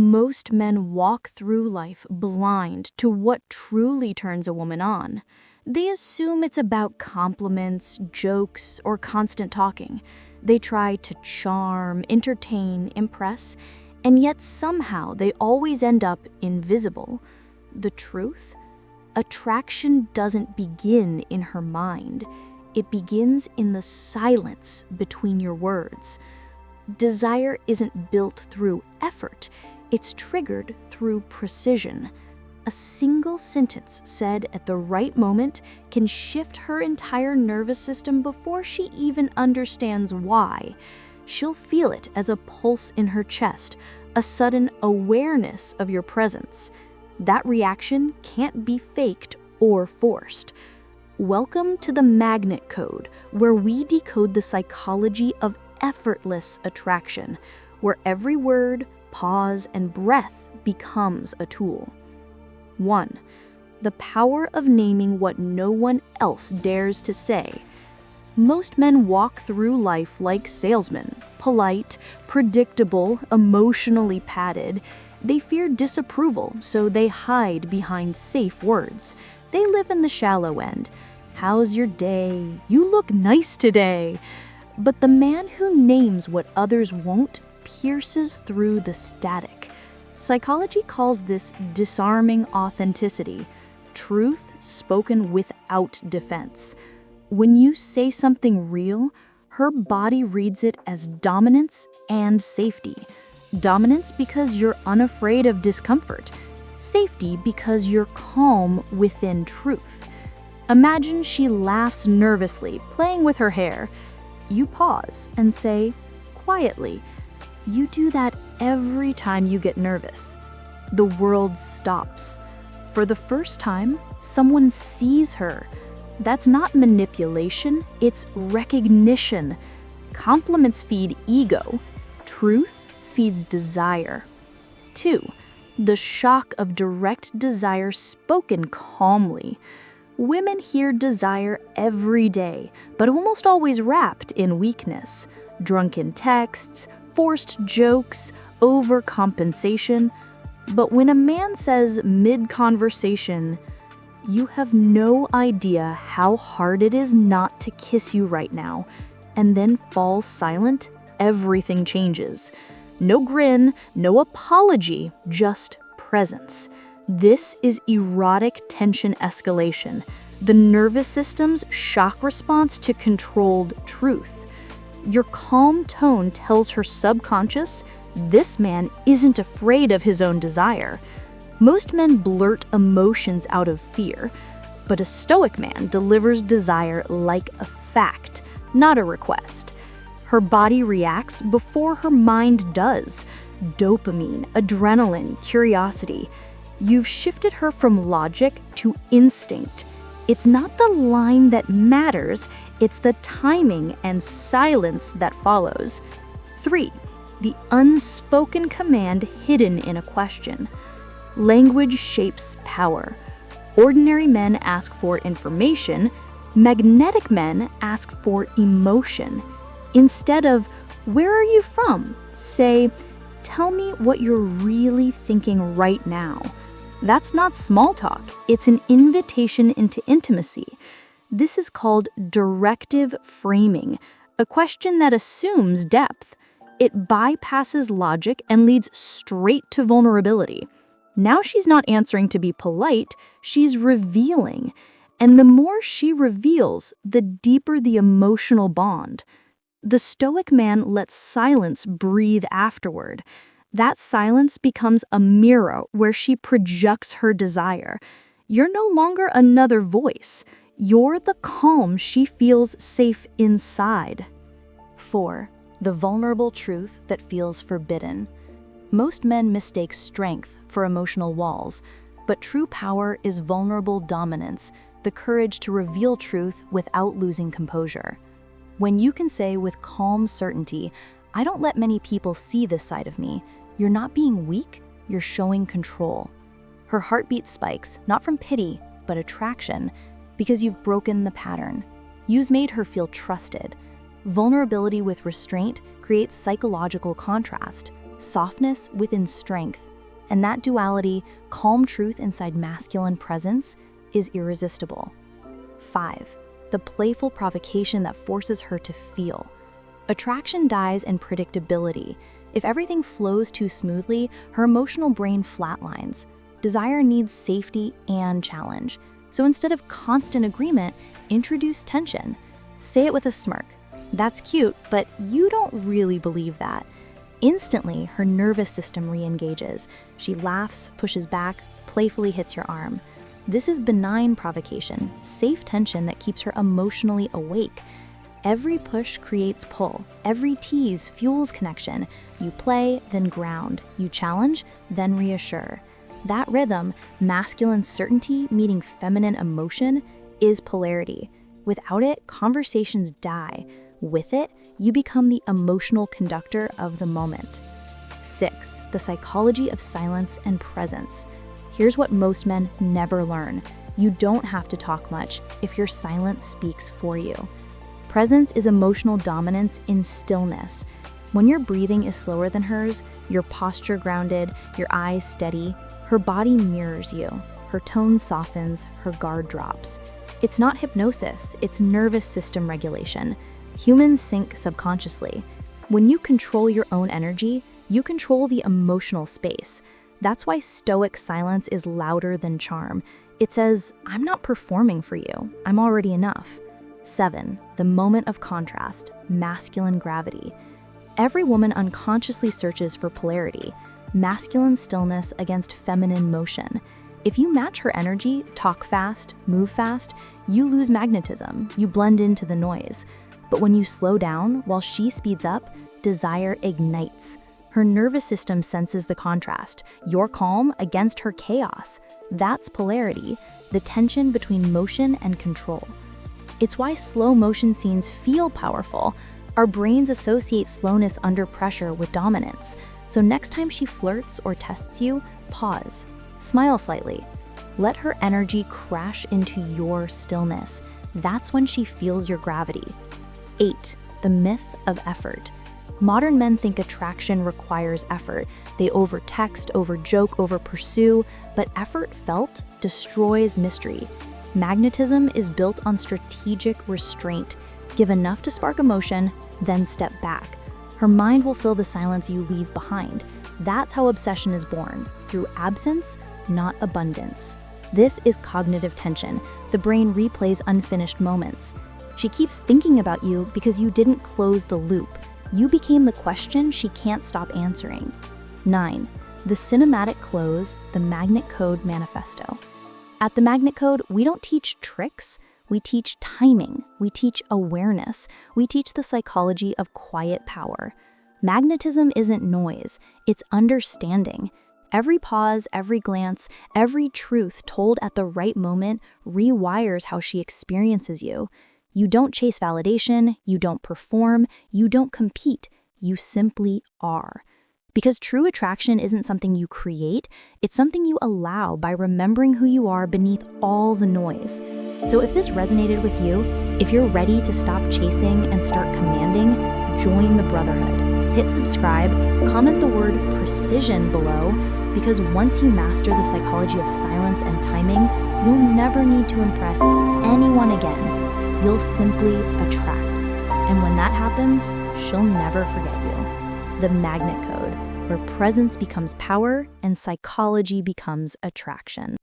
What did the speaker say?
Most men walk through life blind to what truly turns a woman on. They assume it's about compliments, jokes, or constant talking. They try to charm, entertain, impress, and yet somehow they always end up invisible. The truth? Attraction doesn't begin in her mind. It begins in the silence between your words. Desire isn't built through effort. It's triggered through precision. A single sentence said at the right moment can shift her entire nervous system before she even understands why. She'll feel it as a pulse in her chest, a sudden awareness of your presence. That reaction can't be faked or forced. Welcome to the Magnet Code, where we decode the psychology of effortless attraction, where every word, pause, and breath becomes a tool. 1. The power of naming what no one else dares to say. Most men walk through life like salesmen, polite, predictable, emotionally padded. They fear disapproval, so they hide behind safe words. They live in the shallow end. How's your day? You look nice today. But the man who names what others won't pierces through the static. Psychology calls this disarming authenticity, truth spoken without defense. When you say something real, her body reads it as dominance and safety. Dominance because you're unafraid of discomfort. Safety because you're calm within truth. Imagine she laughs nervously, playing with her hair. You pause and say, quietly, "You do that every time you get nervous." The world stops. For the first time, someone sees her. That's not manipulation, it's recognition. Compliments feed ego. Truth feeds desire. 2. The shock of direct desire spoken calmly. Women hear desire every day, but almost always wrapped in weakness. Drunken texts, forced jokes, overcompensation. But when a man says mid-conversation, "You have no idea how hard it is not to kiss you right now," and then falls silent, everything changes. No grin, no apology, just presence. This is erotic tension escalation, the nervous system's shock response to controlled truth. Your calm tone tells her subconscious, this man isn't afraid of his own desire. Most men blurt emotions out of fear, but a Stoic man delivers desire like a fact, not a request. Her body reacts before her mind does. Dopamine, adrenaline, curiosity. You've shifted her from logic to instinct. It's not the line that matters, it's the timing and silence that follows. 3. The unspoken command hidden in a question. Language shapes power. Ordinary men ask for information, magnetic men ask for emotion. Instead of, "Where are you from?" say, "Tell me what you're really thinking right now." That's not small talk, it's an invitation into intimacy. This is called directive framing, a question that assumes depth. It bypasses logic and leads straight to vulnerability. Now she's not answering to be polite, she's revealing. And the more she reveals, the deeper the emotional bond. The Stoic man lets silence breathe afterward. That silence becomes a mirror where she projects her desire. You're no longer another voice. You're the calm she feels safe inside. 4. The vulnerable truth that feels forbidden. Most men mistake strength for emotional walls, but true power is vulnerable dominance, the courage to reveal truth without losing composure. When you can say with calm certainty, "I don't let many people see this side of me," you're not being weak, you're showing control. Her heartbeat spikes, not from pity, but attraction, because you've broken the pattern. You've made her feel trusted. Vulnerability with restraint creates psychological contrast. Softness within strength And that duality, calm truth inside masculine presence, is irresistible. 5. The playful provocation that forces her to feel. Attraction dies in predictability. If everything flows too smoothly, her emotional brain flatlines. Desire needs safety and challenge. So instead of constant agreement, introduce tension. Say it with a smirk. That's cute, but you don't really believe that. Instantly, her nervous system re-engages. She laughs, pushes back, playfully hits your arm. This is benign provocation, safe tension that keeps her emotionally awake. Every push creates pull. Every tease fuels connection. You play, then ground. You challenge, then reassure. That rhythm, masculine certainty meeting feminine emotion, is polarity. Without it, conversations die. With it, you become the emotional conductor of the moment. 6. The psychology of silence and presence. Here's what most men never learn. You don't have to talk much if your silence speaks for you. Presence is emotional dominance in stillness. When your breathing is slower than hers, your posture grounded, your eyes steady, her body mirrors you. Her tone softens, her guard drops. It's not hypnosis, it's nervous system regulation. Humans sync subconsciously. When you control your own energy, you control the emotional space. That's why Stoic silence is louder than charm. It says, I'm not performing for you, I'm already enough. 7. The moment of contrast, masculine gravity. Every woman unconsciously searches for polarity, masculine stillness against feminine motion. If you match her energy, talk fast, move fast, you lose magnetism, you blend into the noise. But when you slow down while she speeds up, desire ignites. Her nervous system senses the contrast, your calm against her chaos. That's polarity, the tension between motion and control. It's why slow motion scenes feel powerful. Our brains associate slowness under pressure with dominance. So next time she flirts or tests you, pause. Smile slightly. Let her energy crash into your stillness. That's when she feels your gravity. 8. The myth of effort. Modern men think attraction requires effort. They over-text, over-joke, over-pursue, but effort felt destroys mystery. Magnetism is built on strategic restraint. Give enough to spark emotion, then step back. Her mind will fill the silence you leave behind. That's how obsession is born, through absence, not abundance. This is cognitive tension. The brain replays unfinished moments. She keeps thinking about you because you didn't close the loop. You became the question she can't stop answering. 9. The cinematic close, the Magnet Code Manifesto. At the Magnet Code, we don't teach tricks, we teach timing, we teach awareness, we teach the psychology of quiet power. Magnetism isn't noise, it's understanding. Every pause, every glance, every truth told at the right moment rewires how she experiences you. You don't chase validation, you don't perform, you don't compete, you simply are. Because true attraction isn't something you create, it's something you allow by remembering who you are beneath all the noise. So if this resonated with you, if you're ready to stop chasing and start commanding, join the brotherhood. Hit subscribe, comment the word precision below, because once you master the psychology of silence and timing, you'll never need to impress anyone again. You'll simply attract. And when that happens, she'll never forget you. The Magnet Code, where presence becomes power and psychology becomes attraction.